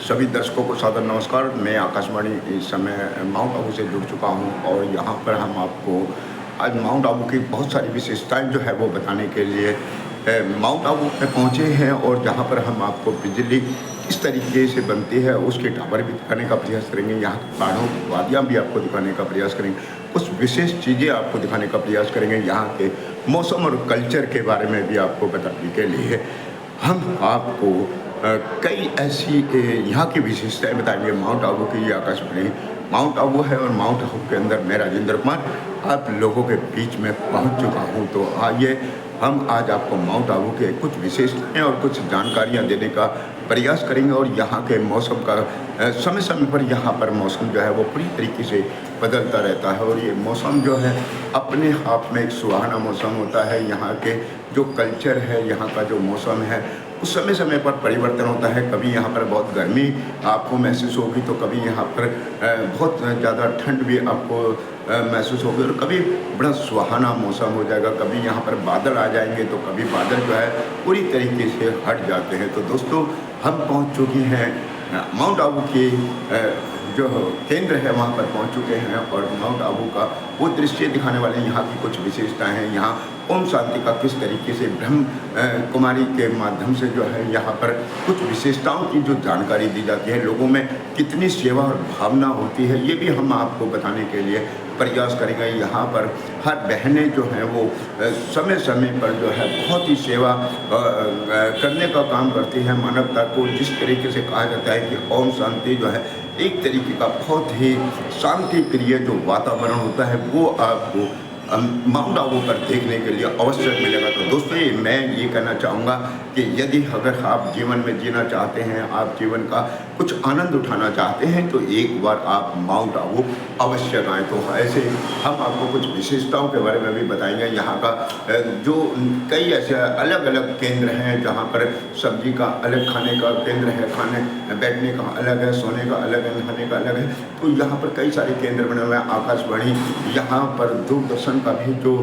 सभी दर्शकों को सादर नमस्कार। मैं आकाशवाणी इस समय माउंट आबू से जुड़ चुका हूं और यहां पर हम आपको आज माउंट आबू की बहुत सारी विशेषताएं जो है वो बताने के लिए माउंट आबू में पहुंचे हैं और जहां पर हम आपको बिजली किस तरीके से बनती है उसके टावर भी दिखाने का प्रयास करेंगे। यहाँ की पहाड़ों की वादियाँ भी आपको दिखाने का प्रयास करेंगे, कुछ विशेष चीज़ें आपको दिखाने का प्रयास करेंगे। यहाँ के मौसम और कल्चर के बारे में भी आपको बताने के लिए हम आपको कई ऐसी यहाँ की विशेषताएं बताएंगे। माउंट आबू की ये आकाशवाणी माउंट आबू है और माउंट आबू के अंदर मैं राजेंद्र कुमार आप लोगों के बीच में पहुंच चुका हूं। तो आइए हम आज आपको माउंट आबू के कुछ विशेषताएं और कुछ जानकारियां देने का प्रयास करेंगे और यहाँ के मौसम का समय समय पर यहाँ पर मौसम जो है वो पूरी तरीके से बदलता रहता है और ये मौसम जो है अपने आप में एक सुहाना मौसम होता है। यहाँ के जो कल्चर है, यहाँ का जो मौसम है, उस समय समय पर परिवर्तन होता है। कभी यहाँ पर बहुत गर्मी आपको महसूस होगी तो कभी यहाँ पर बहुत ज़्यादा ठंड भी आपको महसूस होगी और कभी बड़ा सुहाना मौसम हो जाएगा। कभी यहाँ पर बादल आ जाएंगे तो कभी बादल जो है पूरी तरीके से हट जाते हैं। तो दोस्तों हम पहुँच चुके हैं माउंट आबू के जो केंद्र है वहाँ पर पहुँच चुके हैं और माउंट आबू का वो दृश्य दिखाने वाले यहाँ की कुछ विशेषताएं हैं। यहाँ ओम शांति का किस तरीके से ब्रह्म कुमारी के माध्यम से जो है यहाँ पर कुछ विशेषताओं की जो जानकारी दी जाती है, लोगों में कितनी सेवा और भावना होती है, ये भी हम आपको बताने के लिए प्रयास करेंगे। यहाँ पर हर बहनें जो हैं वो समय समय पर जो है बहुत ही सेवा करने का काम करती हैं। मानवता को जिस तरीके से कहा जाता है कि ओम शांति जो है एक तरीके का बहुत ही शांति प्रिय जो वातावरण होता है वो आपको माउंट आबू पर देखने के लिए अवसर मिलेगा। तो दोस्तों मैं ये कहना चाहूँगा कि यदि अगर आप जीवन में जीना चाहते हैं, आप जीवन का कुछ आनंद उठाना चाहते हैं तो एक बार आप माउंट आबू अवश्य आएँ। तो ऐसे हम आपको कुछ विशेषताओं के बारे में भी बताएंगे। यहाँ का जो कई ऐसे अलग अलग केंद्र हैं जहाँ पर सब्जी का अलग, खाने का केंद्र है, खाने बैठने का अलग है, सोने का अलग है, नहाने का अलग है। तो यहाँ पर कई सारे केंद्र बने हुए हैं। आकाशवाणी यहाँ पर दूरदर्शन का भी जो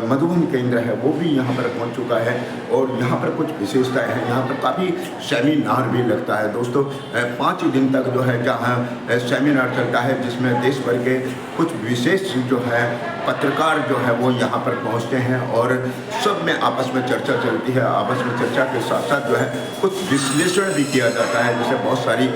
मधुबन केंद्र है वो भी यहाँ पर पहुँच चुका है और यहाँ पर कुछ विशेषताएं हैं। यहाँ पर काफ़ी सेमिनार भी लगता है दोस्तों, 5 दिन तक जो है जहाँ सेमिनार चलता है जिसमें देश भर के कुछ विशेष जो है पत्रकार जो है वो यहाँ पर पहुँचते हैं और सब में आपस में चर्चा चलती है। आपस में चर्चा के साथ साथ जो है कुछ विश्लेषण भी किया जाता है, जैसे बहुत सारी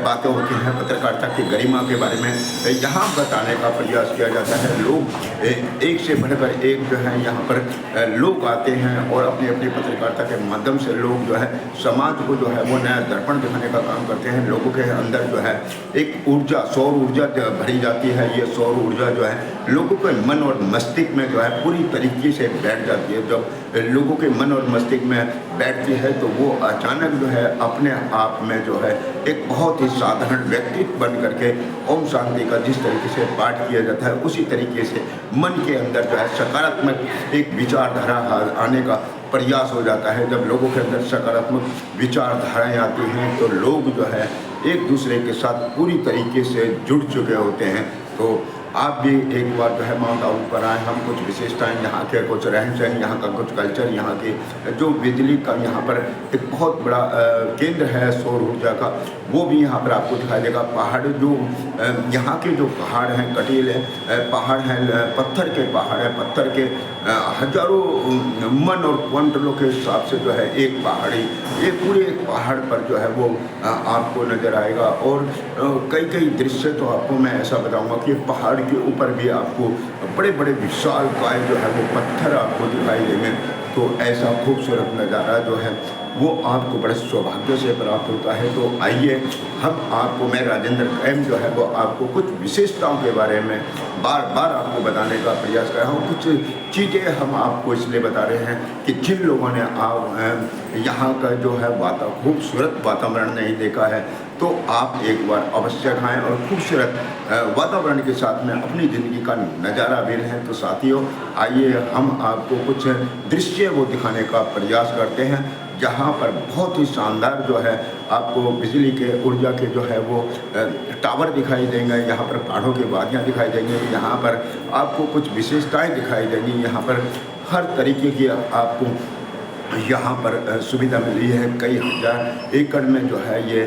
बातें होती हैं पत्रकारिता की गरिमा के बारे में यहाँ बताने का प्रयास किया जाता है। लोग एक से बढ़कर एक जो है यहाँ पर लोग आते हैं और अपनी अपनी पत्रकारिता के माध्यम से लोग जो है समाज को जो है वो नया दर्पण दिखाने का काम करते हैं। लोगों के अंदर जो है एक ऊर्जा, सौर ऊर्जा भरी जाती है। ये सौर ऊर्जा जो है लोगों के मन और मस्तिष्क में जो है पूरी तरीके से बैठ जाती है। जब लोगों के मन और मस्तिष्क में बैठती है तो वो अचानक जो है अपने आप में जो है एक बहुत ही साधारण व्यक्तित्व बन करके ओम शांति का जिस तरीके से पाठ किया जाता है उसी तरीके से मन के अंदर जो है सकारात्मक एक विचारधारा आने का प्रयास हो जाता है। जब लोगों के अंदर सकारात्मक विचारधाराएं आती हैं तो लोग जो है एक दूसरे के साथ पूरी तरीके से जुड़ चुके होते हैं। तो आप भी एक बार जो है माउंट आबू पर आएँ। हम कुछ विशेषताएं यहाँ के, कुछ रहन सहन, यहाँ का कुछ कल्चर, यहाँ के जो बिजली का यहाँ पर एक बहुत बड़ा केंद्र है सौर ऊर्जा का, वो भी यहाँ पर आपको दिखाई देगा। पहाड़ जो यहाँ के जो पहाड़ हैं, कटीले पहाड़ हैं, पत्थर के पहाड़ हैं, पत्थर के हजारों मन और क्विंटलों के हिसाब से जो है एक पहाड़ी, ये पूरे एक पहाड़ पर जो है वो आपको नज़र आएगा। और कई कई दृश्य तो आपको मैं ऐसा बताऊँगा कि पहाड़ के ऊपर भी आपको बड़े बड़े विशाल काय जो है वो पत्थर आपको दिखाई देंगे। तो ऐसा खूबसूरत नज़ारा जो है वो आपको बड़े सौभाग्य से प्राप्त होता है। तो आइए हम आपको, मैं राजेंद्र एम जो है वो आपको कुछ विशेषताओं के बारे में बार बार आपको बताने का प्रयास कर रहा हूँ। कुछ चीज़ें हम आपको इसलिए बता रहे हैं कि जिन लोगों ने यहाँ का जो है खूबसूरत वातावरण नहीं देखा है तो आप एक बार अवश्य खाएँ और खूबसूरत वातावरण के साथ में अपनी ज़िंदगी का नज़ारा भी लें। तो साथियों आइए हम आपको कुछ दृश्य वो दिखाने का प्रयास करते हैं जहाँ पर बहुत ही शानदार जो है आपको बिजली के ऊर्जा के जो है वो टावर दिखाई देंगे। यहाँ पर पहाड़ों की वादियाँ दिखाई देंगी। यहाँ पर आपको कुछ विशेषताएं दिखाई देंगी। यहाँ पर हर तरीके की आपको यहाँ पर सुविधा मिली है। कई हज़ार एकड़ में जो है ये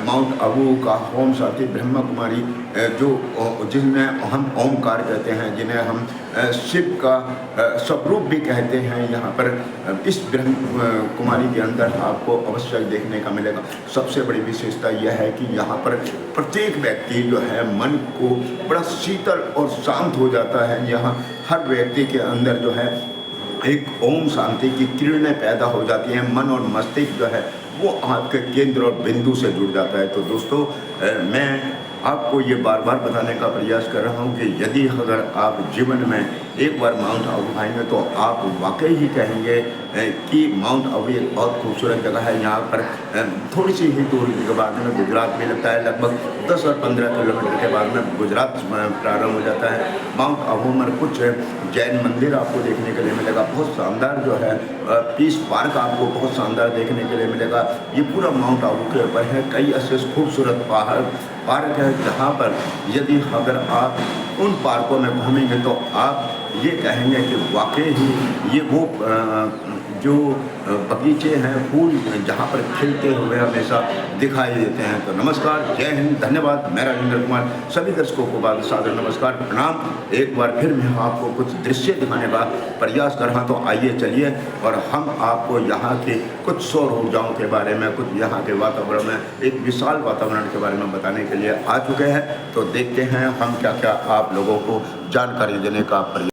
माउंट आबू का ओम शांति ब्रह्म कुमारी जिन्हें हम ओमकार कहते हैं, जिन्हें हम शिव का स्वरूप भी कहते हैं, यहाँ पर इस ब्रह्म कुमारी के अंदर आपको अवश्य देखने का मिलेगा। सबसे बड़ी विशेषता यह है कि यहाँ पर प्रत्येक व्यक्ति जो है मन को बड़ा शीतल और शांत हो जाता है। यहाँ हर व्यक्ति के अंदर जो है एक ओम शांति की किरणें पैदा हो जाती हैं। मन और मस्तिष्क जो है वो आपके केंद्र और बिंदु से जुड़ जाता है। तो दोस्तों, मैं आपको ये बार बार बताने का प्रयास कर रहा हूँ कि यदि अगर आप जीवन में एक बार माउंट आबू आएंगे तो आप वाकई ही कहेंगे कि माउंट आबू एक बहुत खूबसूरत जगह है। यहाँ पर थोड़ी सी ही दूरी के बाद में गुजरात भी लगता है। लगभग 10 और 15 किलोमीटर के बाद में गुजरात प्रारंभ हो जाता है। माउंट आबू में कुछ जैन मंदिर आपको देखने के लिए मिलेगा। बहुत शानदार जो है पीस पार्क आपको बहुत शानदार देखने के लिए मिलेगा। ये पूरा माउंट आबू के ऊपर है। कई ऐसे खूबसूरत पार्क है जहाँ पर यदि अगर आप उन पार्कों में घूमेंगे तो आप ये कहेंगे कि वाकई ही ये वो जो बगीचे हैं, फूल जहाँ पर खिलते हुए हमेशा दिखाई देते हैं। तो नमस्कार, जय हिंद, धन्यवाद। मैं राजेंद्र कुमार सभी दर्शकों को बाद सादर नमस्कार, प्रणाम। एक बार फिर मैं आपको कुछ दृश्य दिखाने का प्रयास कर रहा, तो आइए चलिए और हम आपको यहाँ के कुछ सौर ऊर्जाओं के बारे में, कुछ यहाँ के वातावरण में, एक विशाल वातावरण के बारे में बताने के लिए आ चुके हैं। तो देखते हैं हम क्या क्या आप लोगों को जानकारी देने का प्रयास